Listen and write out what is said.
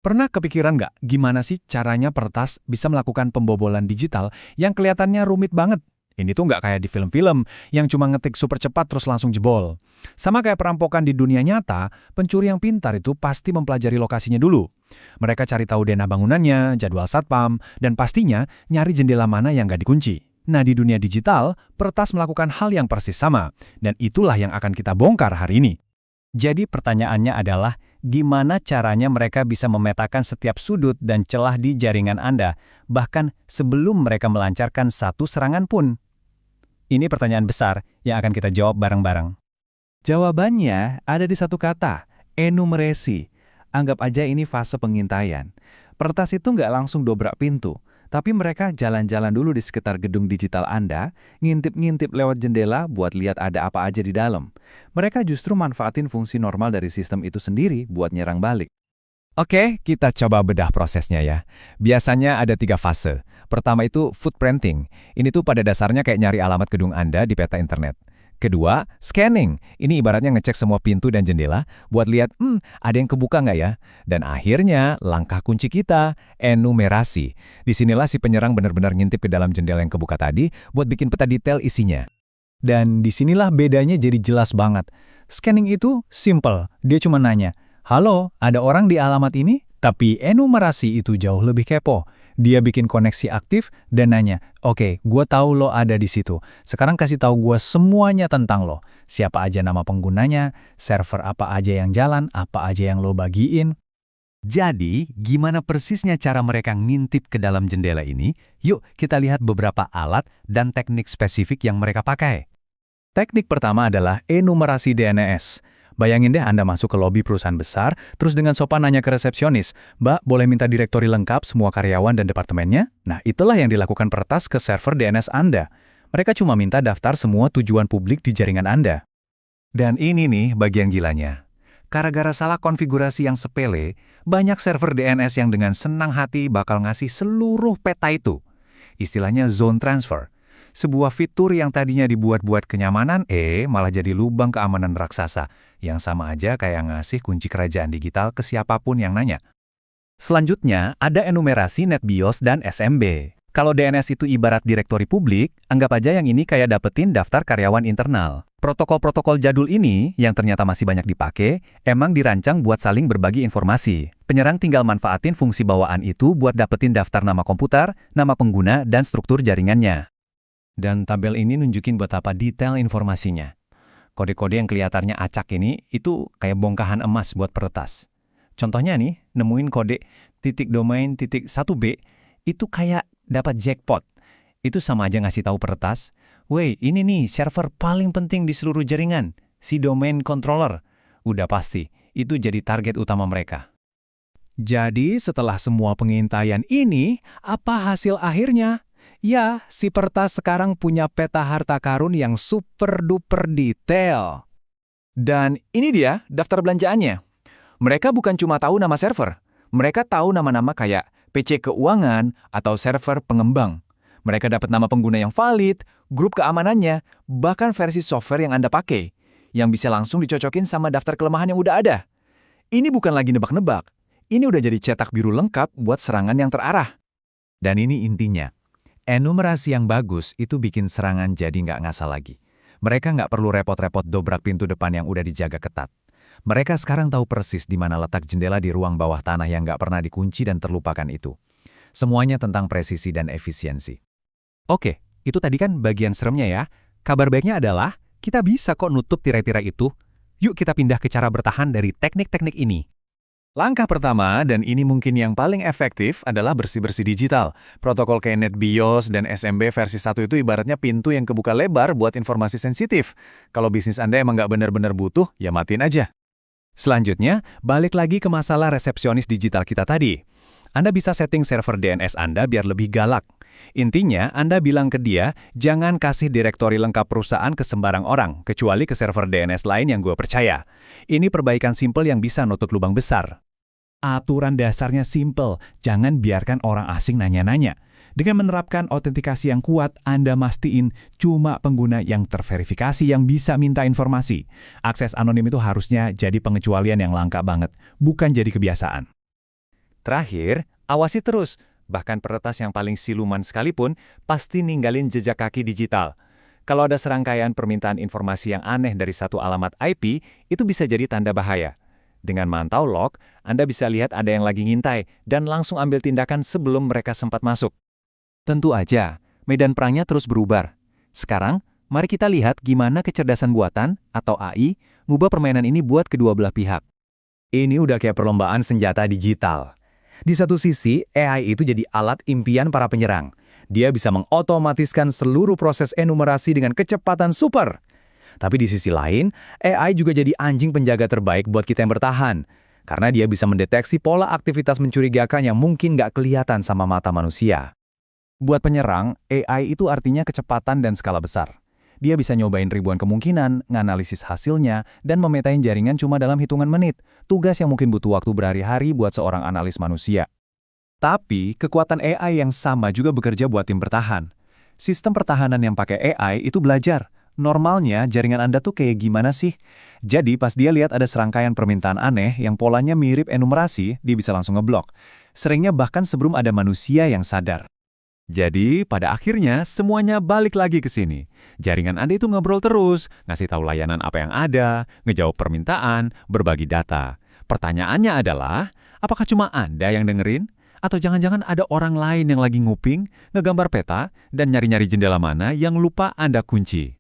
Pernah kepikiran nggak gimana sih caranya peretas bisa melakukan pembobolan digital yang kelihatannya rumit banget? Ini tuh nggak kayak di film-film yang cuma ngetik super cepat terus langsung jebol. Sama kayak perampokan di dunia nyata, pencuri yang pintar itu pasti mempelajari lokasinya dulu. Mereka cari tahu denah bangunannya, jadwal satpam, dan pastinya nyari jendela mana yang nggak dikunci. Nah, di dunia digital, peretas melakukan hal yang persis sama, dan itulah yang akan kita bongkar hari ini. Jadi pertanyaannya adalah, gimana caranya mereka bisa memetakan setiap sudut dan celah di jaringan Anda, bahkan sebelum mereka melancarkan satu serangan pun? Ini pertanyaan besar yang akan kita jawab bareng-bareng. Jawabannya ada di satu kata, enumerasi. Anggap aja ini fase pengintaian. Peretas itu nggak langsung dobrak pintu, tapi mereka jalan-jalan dulu di sekitar gedung digital Anda, ngintip-ngintip lewat jendela buat lihat ada apa aja di dalam. Mereka justru manfaatin fungsi normal dari sistem itu sendiri buat nyerang balik. Oke, kita coba bedah prosesnya ya. Biasanya ada 3 fase. Pertama itu footprinting. Ini tuh pada dasarnya kayak nyari alamat gedung Anda di peta internet. Kedua, scanning. Ini ibaratnya ngecek semua pintu dan jendela buat lihat, ada yang kebuka nggak ya? Dan akhirnya, langkah kunci kita, enumerasi. Disinilah si penyerang benar-benar ngintip ke dalam jendela yang kebuka tadi buat bikin peta detail isinya. Dan disinilah bedanya jadi jelas banget. Scanning itu simple, dia cuma nanya, "Halo, ada orang di alamat ini?" Tapi enumerasi itu jauh lebih kepo. Dia bikin koneksi aktif dan nanya, "Oke, gue tahu lo ada di situ. Sekarang kasih tahu gue semuanya tentang lo. Siapa aja nama penggunanya, server apa aja yang jalan, apa aja yang lo bagiin." Jadi, gimana persisnya cara mereka ngintip ke dalam jendela ini? Yuk, kita lihat beberapa alat dan teknik spesifik yang mereka pakai. Teknik pertama adalah enumerasi DNS. Bayangin deh Anda masuk ke lobi perusahaan besar, terus dengan sopan nanya ke resepsionis, "Mbak, boleh minta direktori lengkap semua karyawan dan departemennya?" Nah, itulah yang dilakukan peretas ke server DNS Anda. Mereka cuma minta daftar semua tujuan publik di jaringan Anda. Dan ini nih bagian gilanya. Gara-gara salah konfigurasi yang sepele, banyak server DNS yang dengan senang hati bakal ngasih seluruh peta itu. Istilahnya zone transfer. Sebuah fitur yang tadinya dibuat-buat kenyamanan, malah jadi lubang keamanan raksasa, yang sama aja kayak ngasih kunci kerajaan digital ke siapapun yang nanya. Selanjutnya, ada enumerasi NetBIOS dan SMB. Kalau DNS itu ibarat direktori publik, anggap aja yang ini kayak dapetin daftar karyawan internal. Protokol-protokol jadul ini, yang ternyata masih banyak dipakai, emang dirancang buat saling berbagi informasi. Penyerang tinggal manfaatin fungsi bawaan itu buat dapetin daftar nama komputer, nama pengguna, dan struktur jaringannya. Dan tabel ini nunjukin buat apa detail informasinya. Kode-kode yang kelihatannya acak ini, itu kayak bongkahan emas buat peretas. Contohnya nih, nemuin kode .domain.1b, itu kayak dapat jackpot. Itu sama aja ngasih tahu peretas, "Weh, ini nih server paling penting di seluruh jaringan, si domain controller." Udah pasti, itu jadi target utama mereka. Jadi, setelah semua pengintaian ini, apa hasil akhirnya? Ya, si peretas sekarang punya peta harta karun yang super-duper detail. Dan ini dia daftar belanjaannya. Mereka bukan cuma tahu nama server, mereka tahu nama-nama kayak PC keuangan atau server pengembang. Mereka dapat nama pengguna yang valid, grup keamanannya, bahkan versi software yang Anda pakai, yang bisa langsung dicocokin sama daftar kelemahan yang udah ada. Ini bukan lagi nebak-nebak, ini udah jadi cetak biru lengkap buat serangan yang terarah. Dan ini intinya. Enumerasi yang bagus itu bikin serangan jadi nggak ngasal lagi. Mereka nggak perlu repot-repot dobrak pintu depan yang udah dijaga ketat. Mereka sekarang tahu persis di mana letak jendela di ruang bawah tanah yang nggak pernah dikunci dan terlupakan itu. Semuanya tentang presisi dan efisiensi. Oke, itu tadi kan bagian seremnya ya. Kabar baiknya adalah, kita bisa kok nutup tirai-tirai itu. Yuk kita pindah ke cara bertahan dari teknik-teknik ini. Langkah pertama, dan ini mungkin yang paling efektif, adalah bersih-bersih digital. Protokol kayak NetBIOS dan SMB versi 1 itu ibaratnya pintu yang kebuka lebar buat informasi sensitif. Kalau bisnis Anda emang nggak benar-benar butuh, ya matiin aja. Selanjutnya, balik lagi ke masalah resepsionis digital kita tadi. Anda bisa setting server DNS Anda biar lebih galak. Intinya, Anda bilang ke dia, jangan kasih direktori lengkap perusahaan ke sembarang orang, kecuali ke server DNS lain yang gue percaya. Ini perbaikan simpel yang bisa nutup lubang besar. Aturan dasarnya simpel, jangan biarkan orang asing nanya-nanya. Dengan menerapkan autentikasi yang kuat, Anda mastiin cuma pengguna yang terverifikasi yang bisa minta informasi. Akses anonim itu harusnya jadi pengecualian yang langka banget, bukan jadi kebiasaan. Terakhir, awasi terus. Bahkan peretas yang paling siluman sekalipun pasti ninggalin jejak kaki digital. Kalau ada serangkaian permintaan informasi yang aneh dari satu alamat IP, itu bisa jadi tanda bahaya. Dengan mantau log, Anda bisa lihat ada yang lagi ngintai dan langsung ambil tindakan sebelum mereka sempat masuk. Tentu aja, medan perangnya terus berubah. Sekarang, mari kita lihat gimana kecerdasan buatan, atau AI, ngubah permainan ini buat kedua belah pihak. Ini udah kayak perlombaan senjata digital. Di satu sisi, AI itu jadi alat impian para penyerang. Dia bisa mengotomatiskan seluruh proses enumerasi dengan kecepatan super. Tapi di sisi lain, AI juga jadi anjing penjaga terbaik buat kita yang bertahan. Karena dia bisa mendeteksi pola aktivitas mencurigakan yang mungkin nggak kelihatan sama mata manusia. Buat penyerang, AI itu artinya kecepatan dan skala besar. Dia bisa nyobain ribuan kemungkinan, nganalisis hasilnya, dan memetain jaringan cuma dalam hitungan menit. Tugas yang mungkin butuh waktu berhari-hari buat seorang analis manusia. Tapi, kekuatan AI yang sama juga bekerja buat tim bertahan. Sistem pertahanan yang pakai AI itu belajar. Normalnya, jaringan Anda tuh kayak gimana sih? Jadi, pas dia lihat ada serangkaian permintaan aneh yang polanya mirip enumerasi, dia bisa langsung ngeblok. Seringnya bahkan sebelum ada manusia yang sadar. Jadi, pada akhirnya semuanya balik lagi ke sini. Jaringan Anda itu ngobrol terus, ngasih tahu layanan apa yang ada, ngejawab permintaan, berbagi data. Pertanyaannya adalah, apakah cuma Anda yang dengerin? Atau jangan-jangan ada orang lain yang lagi nguping, ngegambar peta, dan nyari-nyari jendela mana yang lupa Anda kunci?